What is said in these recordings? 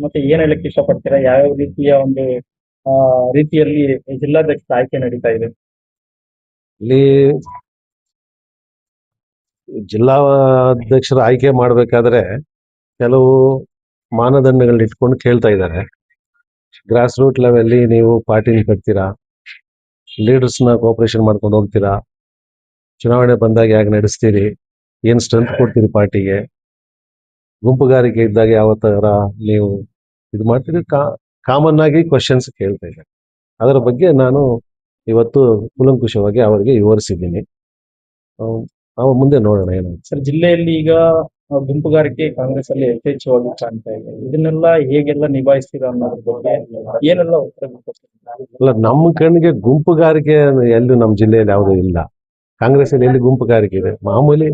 ಮತ್ತೆ ಏನ್ ಹೇಳಕ್ ಇಷ್ಟಪಡ್ತೀರಾ? ಯಾವ್ಯಾವ ರೀತಿಯ ಒಂದು ಆ ರೀತಿಯಲ್ಲಿ ಜಿಲ್ಲಾಧ್ಯಕ್ಷರ ಆಯ್ಕೆ ನಡೀತಾ ಇದೆ? ಇಲ್ಲಿ ಜಿಲ್ಲಾ ಅಧ್ಯಕ್ಷರ ಆಯ್ಕೆ ಮಾಡ್ಬೇಕಾದ್ರೆ ಕೆಲವು ಮಾನದಂಡಗಳನ್ನ ಇಟ್ಕೊಂಡು ಕೇಳ್ತಾ ಇದ್ದಾರೆ. ಗ್ರಾಸ್ ರೂಟ್ ಲೆವೆಲ್ಲಿ ನೀವು ಪಾರ್ಟಿನ ಕಟ್ತೀರಾ, ಲೀಡರ್ಸ್ನ ಕೋಆಪರೇಷನ್ ಮಾಡ್ಕೊಂಡು ಹೋಗ್ತೀರಾ, ಚುನಾವಣೆ ಬಂದಾಗ ಹೇಗೆ ನಡೆಸ್ತೀರಿ, ಏನು ಸ್ಟ್ರೆಂತ್ ಕೊಡ್ತೀರಿ ಪಾರ್ಟಿಗೆ, ಗುಂಪುಗಾರಿಕೆ ಇದ್ದಾಗ ಯಾವ ಥರ ನೀವು ಇದು ಮಾಡ್ತೀರಿ, ಕಾಮನ್ ಆಗಿ ಕ್ವಶನ್ಸ್ ಕೇಳ್ತಾ ಇದ್ದಾರೆ. ಅದರ ಬಗ್ಗೆ ನಾನು ಇವತ್ತು ಕೂಲಂಕುಷವಾಗಿ ಅವರಿಗೆ ವಿವರಿಸಿದ್ದೀನಿ. ನಾವು ಮುಂದೆ ನೋಡೋಣ ಏನಾಗುತ್ತೆ. ಸರ್, ಜಿಲ್ಲೆಯಲ್ಲಿ ಈಗ ಗುಂಪುಗಾರಿಕೆ ಕಾಂಗ್ರೆಸ್ ಅಲ್ಲಿ ಯಥೇಚ್ಛವಾಗಿ ಕಾಣ್ತಾ ಇದೆ. ಇದನ್ನೆಲ್ಲ ಹೇಗೆಲ್ಲ ನಿಭಾಯಿಸ್ತೀರಾ ಅನ್ನೋದ್ರ ಬಗ್ಗೆ ಏನೆಲ್ಲ ಉತ್ತರ ಕೊಡ್ತೀರಾ? ಅಲ್ಲ, ನಮ್ಮ ಕಣ್ಣಿಗೆ ಗುಂಪುಗಾರಿಕೆ ಎಲ್ಲೂ ನಮ್ಮ ಜಿಲ್ಲೆಯಲ್ಲಿ ಯಾವುದೂ ಇಲ್ಲ. ಕಾಂಗ್ರೆಸ್ ಅಲ್ಲಿ ಎಲ್ಲಿ ಗುಂಪುಗಾರಿಕೆ ಇದೆ? ಮಾಮೂಲಿ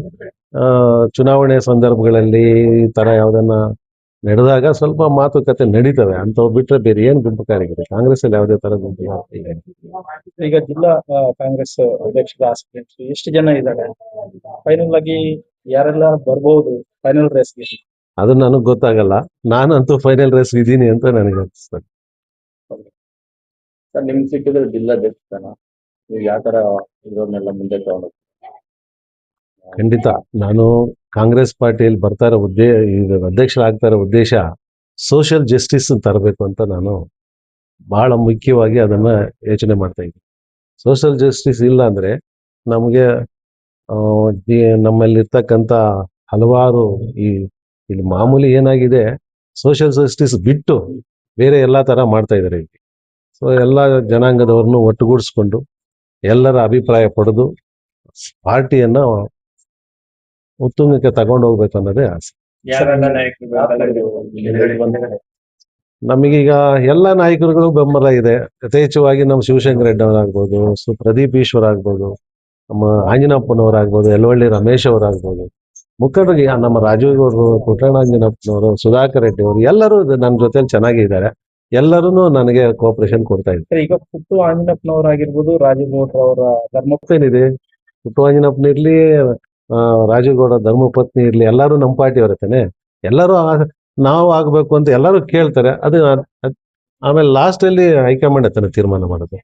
ಚುನಾವಣೆ ಸಂದರ್ಭಗಳಲ್ಲಿ ಈ ತರ ಯಾವ್ದನ್ನ ನಡೆದಾಗ ಸ್ವಲ್ಪ ಮಾತುಕತೆ ನಡೀತವೆ, ಅಂತವ್ ಬಿಟ್ರೆ ಬೇರೆ ಏನ್ ಗುಂಪುಗಾರಿಕೆ ಇದೆ? ಕಾಂಗ್ರೆಸ್ ಅಲ್ಲಿ ಯಾವುದೇ ತರ ಗುಂಪುಗಾರಿಕೆ ಇದೆ? ಈಗ ಜಿಲ್ಲಾ ಕಾಂಗ್ರೆಸ್ ಅಧ್ಯಕ್ಷರ ಆಸ್ಪಿರೆಂಟ್ಸ್ ಎಷ್ಟು ಜನ ಇದ್ದಾರೆ? ಫೈನಲ್ ಆಗಿ ಯಾರೆಲ್ಲ ಬರ್ಬಹುದು ಫೈನಲ್ ರೇಸ್ಗೆ? ಅದು ನನಗೆ ಗೊತ್ತಾಗಲ್ಲ. ನಾನಂತೂ ಫೈನಲ್ ರೇಸ್ ಇದ್ದೀನಿ ಅಂತ ನನಗೆ ಅನಿಸ್ತದೆ. ಸರ್, ನಿಮ್ಗೆ ಸಿಕ್ಕಿದ್ರೆ ಜಿಲ್ಲಾಧ್ಯಕ್ಷನ ನೀವು ಯಾವ ತರ ಇದನ್ನೆಲ್ಲ ಮುಂದೆ ತಗೊಂಡು? ಖಂಡಿತ ನಾನು ಕಾಂಗ್ರೆಸ್ ಪಾರ್ಟಿಯಲ್ಲಿ ಬರ್ತಾ ಇರೋ ಅಧ್ಯಕ್ಷರಾಗ್ತಾ ಇರೋ ಉದ್ದೇಶ ಸೋಷಿಯಲ್ ಜಸ್ಟಿಸ್ ತರಬೇಕು ಅಂತ ನಾನು ಬಹಳ ಮುಖ್ಯವಾಗಿ ಅದನ್ನ ಯೋಚನೆ ಮಾಡ್ತಾ ಇದ್ದೀನಿ. ಸೋಷಿಯಲ್ ಜಸ್ಟಿಸ್ ಇಲ್ಲ ಅಂದ್ರೆ ನಮಗೆ ನಮ್ಮಲ್ಲಿರ್ತಕ್ಕಂಥ ಹಲವಾರು ಇಲ್ಲಿ ಮಾಮೂಲಿ ಏನಾಗಿದೆ, ಸೋಷಿಯಲ್ ಜಸ್ಟಿಸ್ ಬಿಟ್ಟು ಬೇರೆ ಎಲ್ಲಾ ತರ ಮಾಡ್ತಾ ಇದ್ದಾರೆ ಇಲ್ಲಿ. ಸೊ ಎಲ್ಲ ಜನಾಂಗದವ್ರನ್ನು ಒಟ್ಟುಗೂಡಿಸ್ಕೊಂಡು ಎಲ್ಲರ ಅಭಿಪ್ರಾಯ ಪಡೆದು ಪಾರ್ಟಿಯನ್ನ ಉತ್ತುಂಗಕ್ಕೆ ತಗೊಂಡು ಹೋಗ್ಬೇಕು ಅನ್ನೋದೇ ಆಸೆ. ನಮಗೀಗ ಎಲ್ಲ ನಾಯಕರುಗಳು ಬೆಂಬಲ ಇದೆ. ಯಥೇಚ್ಛವಾಗಿ ನಮ್ಮ ಶಿವಶಂಕರ ರೆಡ್ಡಿ ಅವರಾಗ್ಬೋದು, ಪ್ರದೀಪ್ ಈಶ್ವರ್ ಆಗ್ಬೋದು, ನಮ್ಮ ಆಂಜನಪ್ಪನವರಾಗ್ಬೋದು, ಯಲವಳ್ಳಿ ರಮೇಶ್ ಅವರಾಗ್ಬೋದು, ಮುಖಂಡರಿಗೆ ನಮ್ಮ ರಾಜೀವ್ ಗೌಡರು, ಪುಟ್ಟಣ್ಣಾಂಜನಪ್ಪನವರು, ಸುಧಾಕರ್ ರೆಡ್ಡಿ ಅವರು ಎಲ್ಲರೂ ನನ್ನ ಜೊತೆಲಿ ಚೆನ್ನಾಗಿದ್ದಾರೆ. ಎಲ್ಲರೂ ನನಗೆ ಕೋಆಪರೇಷನ್ ಕೊಡ್ತಾ ಇದ್ದಾರೆ. ಈಗ ಪುಟ್ಟು ಆಂಜನಪ್ಪನವರಾಗಿರ್ಬೋದು, ರಾಜೀವ್ ಗೌಡ್ರ ಅವರ ಧರ್ಮಪತ್ನಿ ಇದೆ, ಪುಟ್ಟು ಆಂಜನಪ್ಪನ ಇರ್ಲಿ, ರಾಜೀವ್ ಗೌಡ ಧರ್ಮಪತ್ನಿ ಇರ್ಲಿ, ಎಲ್ಲರೂ ನಮ್ಮ ಪಾರ್ಟಿ ಅವರತ್ತೇನೆ. ಎಲ್ಲರೂ ನಾವು ಆಗ್ಬೇಕು ಅಂತ ಎಲ್ಲರೂ ಕೇಳ್ತಾರೆ. ಅದು ಆಮೇಲೆ ಲಾಸ್ಟ್ ಅಲ್ಲಿ ಹೈಕಮಾಂಡ್ ಹತ್ತನ ತೀರ್ಮಾನ ಮಾಡೋದು.